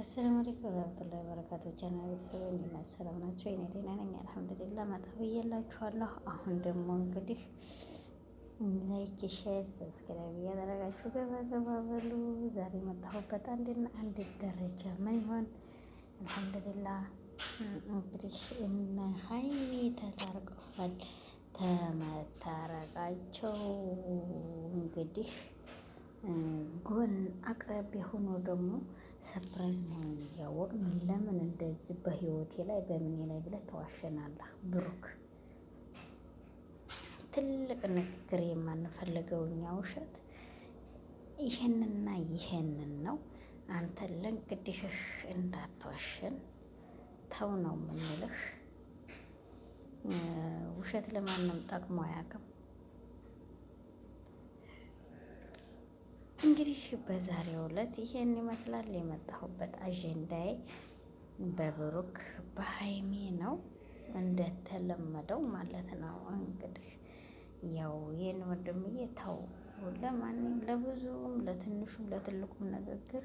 አሰላሙ አለይኩም ወራህመቱላሂ ወበረካቱ። ቻናል ቤተሰብ እንዴት ሰላም ናቸው? እኔ ደህና ነኝ አልሐምዱሊላህ። መጣ ብዬላችኋለሁ። አሁን ደግሞ እንግዲህ ላይክ፣ ሼር፣ ሰብስክራይብ እያደረጋችሁ ገባ ገባ በሉ። ዛሬ መጣሁበት አንድ ደረጃ ምን ይሆን? አልሐምዱሊላህ እንግዲህ እነ ሀይሚ ተታርቀዋል። ተመታረቃቸው እንግዲህ ጎን አቅራቢ ሆኖ ደግሞ ሰርፕራይዝ መሆኑን እያወቅን ለምን እንደዚህ በህይወቴ ላይ በምኔ ላይ ብለህ ተዋሸናለህ? ብሩክ ትልቅ ንግግር የማንፈልገው እኛ ውሸት ይሄንና ይሄንን ነው። አንተ ለእንግዲህ እንዳትዋሸን ተው ነው የምንልህ። ውሸት ለማንም ጠቅሞ አያውቅም። እንግዲህ በዛሬው ዕለት ይሄን ይመስላል የመጣሁበት አጀንዳዬ በብሩክ በሀይሚ ነው እንደተለመደው ማለት ነው። እንግዲህ ያው ይህን ወንድምዬ ተው፣ ለማንም ለብዙም ለትንሹም ለትልቁም ንግግር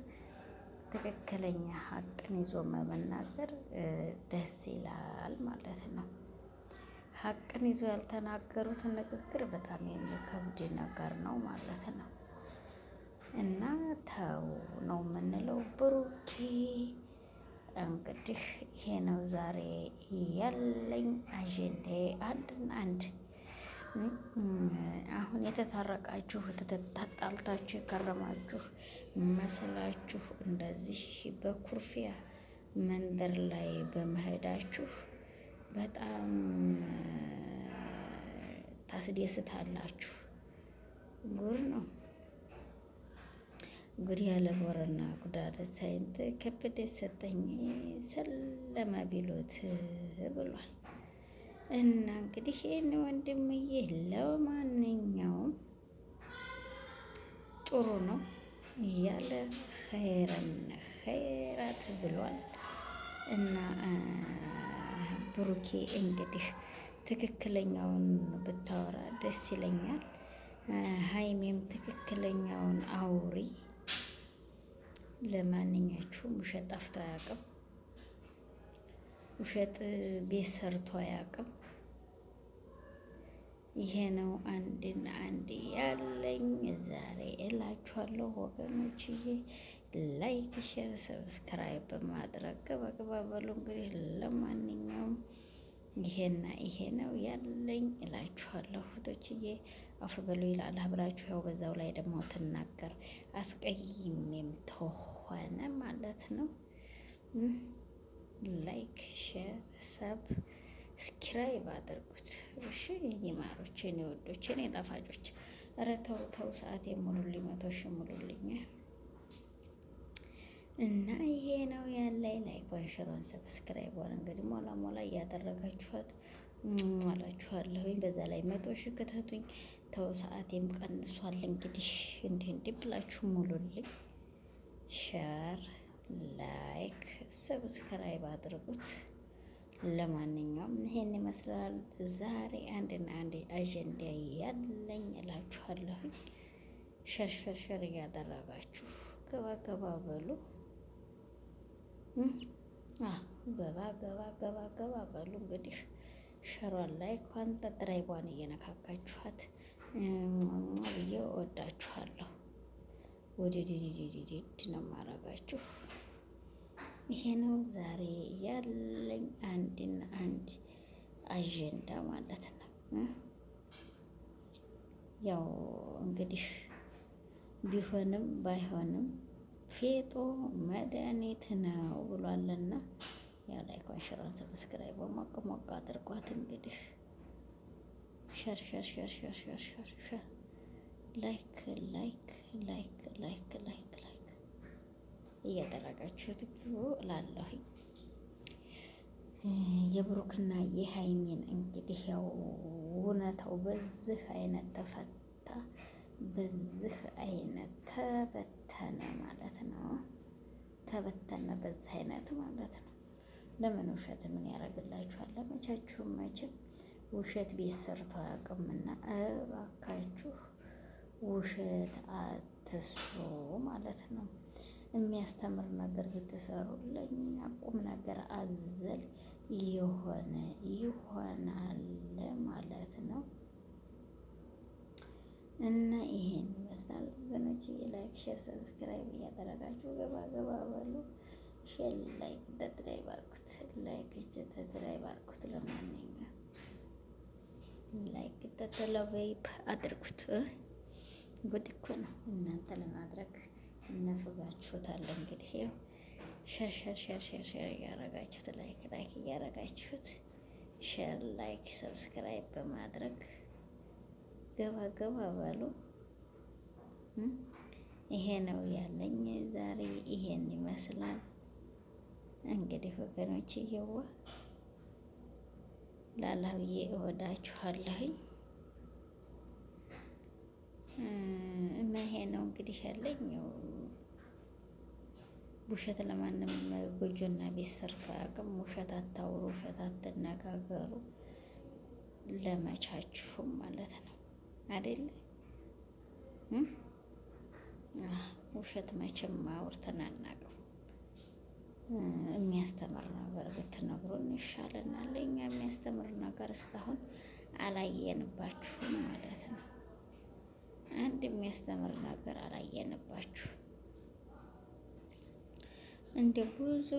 ትክክለኛ ሀቅን ይዞ መናገር ደስ ይላል ማለት ነው። ሀቅን ይዞ ያልተናገሩት ንግግር በጣም የሚከብድ ነገር ነው ማለት ነው። እና ተው ነው የምንለው። ብሩኬ እንግዲህ ይሄ ነው ዛሬ ያለኝ አጀንዳዬ አንድና አንድ። አሁን የተታረቃችሁ ተጣልታችሁ የከረማችሁ መስላችሁ እንደዚህ በኩርፊያ መንደር ላይ በመሄዳችሁ በጣም ታስደስታላችሁ። ጉር ነው ጉድ ያለ ቦረና ጉዳደ ሳይንት ከበደ ሰጠኝ ሰለማ ቢሎት ብሏል። እና እንግዲህ ይህን ወንድምዬ ለማንኛውም ጥሩ ነው እያለ ኸይራት ብሏል። እና ብሩኬ እንግዲህ ትክክለኛውን ብታወራ ደስ ይለኛል። ሀይሜም ትክክለኛውን አውሪ። ለማንኛችሁም ውሸት ጠፍቶ አያውቅም። ውሸት ቤት ሰርቶ አያውቅም። ይሄ ነው አንድና አንድ ያለኝ ዛሬ እላችኋለሁ ወገኖችዬ። ላይክ፣ ሼር፣ ሰብስክራይብ በማድረግ ገባ በሉ። እንግዲህ ለማንኛውም ይሄና ይሄ ነው ያለኝ እላችኋለሁ እህቶችዬ። አፍ በሉ ይላል ብላችሁ ያው በዛው ላይ ደግሞ ትናገር አስቀይሜም ተሆነ ማለት ነው። ላይክ፣ ሼር፣ ሰብስክራይብ አድርጉት እሺ። የማሮች የኔ ወዶች የኔ ጣፋጮች፣ ኧረ ተው ተው፣ ሰዓት የሙሉልኝ 100 ሺህ ሙሉልኝ። እና ይሄ ነው ያለኝ። ላይክ ዋንሸሯን ሰብስክራይቧን እንግዲህ ሞላ ሞላ እያደረጋችኋት አላችኋለሁኝ። በዛ ላይ 100 ሺህ ክተቱኝ። ተው ሰዓቴም ቀንሷል። እንግዲህ እንዲህ ብላችሁ ሙሉልኝ። ሸር፣ ላይክ፣ ሰብስክራይብ አድርጉት። ለማንኛውም ይሄን ይመስላል ዛሬ አንድና አንድ አጀንዳ ያለኝ እላችኋለሁኝ። ሸር እያደረጋችሁ ገባ ገባ በሉ። ገባ በሉ። እንግዲህ ሸሯን ላይ ኳንጠጥራይቧን እየነካካችኋት ብዬ እወዳችኋለሁ። ወደ ዲዲዲዲድ ነው ማረጋችሁ። ይሄ ነው ዛሬ ያለኝ አንድና አንድ አጀንዳ ማለት ነው። ያው እንግዲህ ቢሆንም ባይሆንም ፌጦ መድኃኒት ነው ብሏልና ያው ላይክ ሸሯን ሰብስክራይብ ሞቅ ሞቅ አድርጓት። እንግዲህ ሸር ላይክ እያደረጋችሁት እላለሁኝ። የብሩክና የሀይሚን እንግዲህ ያው እውነታው በዚህ አይነት ተፈታ፣ በዚህ አይነት ተበተነ ማለት ነው። ተበተነ በዚህ አይነት ማለት ነው። ለምን ውሸት ምን ያደርግላችኋል? ለመቻችሁም መቼም ውሸት ቤት ሰርቶ አያውቅምና እባካችሁ ውሸት አትስሩ ማለት ነው። የሚያስተምር ነገር ብትሰሩ ለእኛ ቁም ነገር አዘል የሆነ ይሆናል ማለት ነው። እና ይሄን ይመስላል ወገኖች። ላይክ፣ ሼር፣ ሰብስክራይብ እያደረጋችሁ ገባ ገባ በሉ። ሼር ላይክ ተትላይ ባርኩት፣ ላይክ ተትላይ ባርኩት። ለማንኛውም ላይክ ተተለበይብ አድርጉት። ጉድ እኮ ነው እናንተ ለማድረግ እነፍጋችሁታል። እንግዲህ ያው ሼር ሼር ሼር ሼር ሼር እያረጋችሁት ላይክ ላይክ እያረጋችሁት ሼር ላይክ ሰብስክራይብ በማድረግ ገባ ገባ በሉ። ይሄ ነው ያለኝ ዛሬ ይሄን ይመስላል። እንግዲህ ወገኖች እየዋ ላላህ ብዬ እወዳችኋለሁኝ እና ይሄ ነው እንግዲህ ያለኝ። ውሸት ለማንም ጎጆና ቤት ሰርቶ አያውቅም። ውሸት አታውሩ፣ ውሸት አትነጋገሩ። ለመቻችሁም ማለት ነው አይደለ? ውሸት መቼም አውርተን አናውቅም። የሚያስተምር ነገር ብትነግሩን ይሻለናል። እኛ የሚያስተምር ነገር እስካሁን አላየንባችሁም ማለት ነው። አንድ የሚያስተምር ነገር አላየንባችሁ። እንደ ብዙ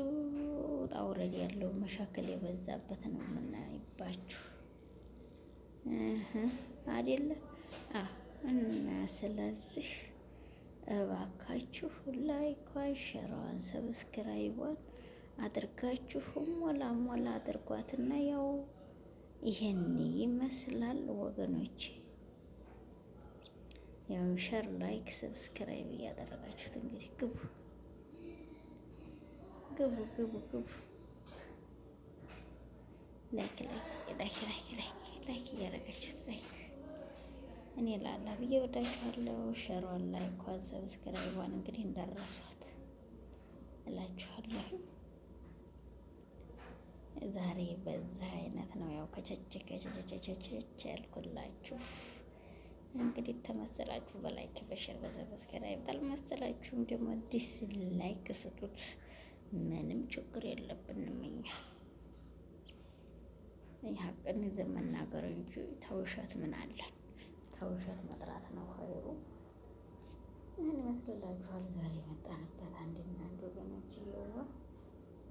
ውጣ ውረድ ያለው መሻከል የበዛበት ነው የምናይባችሁ አይደለ? እና ስለዚህ እባካችሁ ላይኳን፣ ሸራዋን፣ ሰብስክራይቧን አድርጋችሁ ሞላ ሞላ አድርጓትና ያው ይሄን ይመስላል ወገኖቼ። ያው ሸር ላይክ ሰብስክራይብ እያደረጋችሁት እንግዲህ ግቡ ግቡ ግቡ ግቡ። ላይክ ላይክ ላይክ ላይክ ላይክ ላይክ እያደረጋችሁት ላይክ እኔ ላላ ብዬ ወዳችኋለሁ። ሸሯን ላይኳን ሰብስክራይቧን እንግዲህ እንዳረሷት እላችኋለሁ። ዛሬ በዚህ አይነት ነው ያው ከቸቸቸቸቸቸ ያልኩላችሁ። እንግዲህ ተመሰላችሁ በላይክ በሸር በሰብስክራይብ፣ ታልመሰላችሁም ደግሞ ዲስ ላይክ ስጡት። ምንም ችግር የለብንም እኛ ሀቅን ይዘን መናገር እንጂ ተውሸት ምን አለን? ተውሸት መጥራት ነው ኸይሩ። ይህን ይመስልላችኋል ዛሬ የመጣንበት አንድና አንድ ወገኖች እየዋ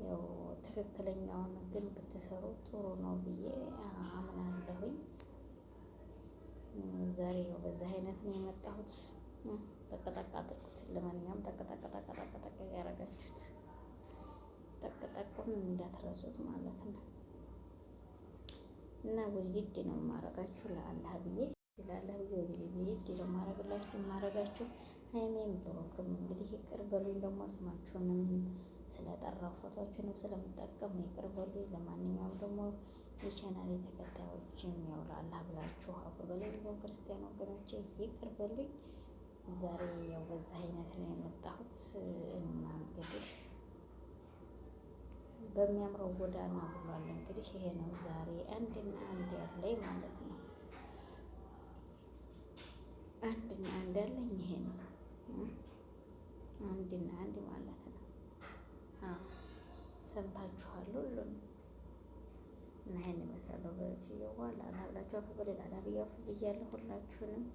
ያው ትክክለኛውን ግን ብትሰሩ ጥሩ ነው ብዬ አምናለሁኝ። ዛሬ ያው በዚህ አይነት ነው የመጣሁት። ጠቅጠቅ አድርጉት። ለማንኛውም ጠቅጠቅ ያደረጋችሁት ጠቅጠቁን እንዳትረሱት ማለት ነው። እና ውድድ ነው የማረጋችሁ ለአላህ ብዬ ውድድ ነው የማረጋችሁ። ሀይሜም ብሩክም እንግዲህ ይቅር በሉኝ። ደግሞ ስማችሁንም ስለጠራው ፎቶችንም ስለምጠቀም ይቅር በሉኝ። ለማንኛውም ደግሞ የቻናሌ ተከታዮችም ያው ለአላህ ብላችሁ አፉ በሉኝ። ክርስቲያን ወገኖቼ ይቅር በሉኝ። ዛሬ ያው በዛ አይነት ነው የመጣሁት እና እንግዲህ በሚያምረው ጎዳና ብሏል። እንግዲህ ይሄ ነው ዛሬ አንድና አንድ ያለኝ ማለት ነው። አንድና አንድ ያለኝ ይሄ ነው። አንድና አንድ ማለት ነው። ሰምታችኋል ሁሉንም እና ይሄን ይመስላል ወገኖች። እየዋ ላላ ብላችሁ አፉ በሌላ ላብያፉ ብያለሁ ሁላችሁንም።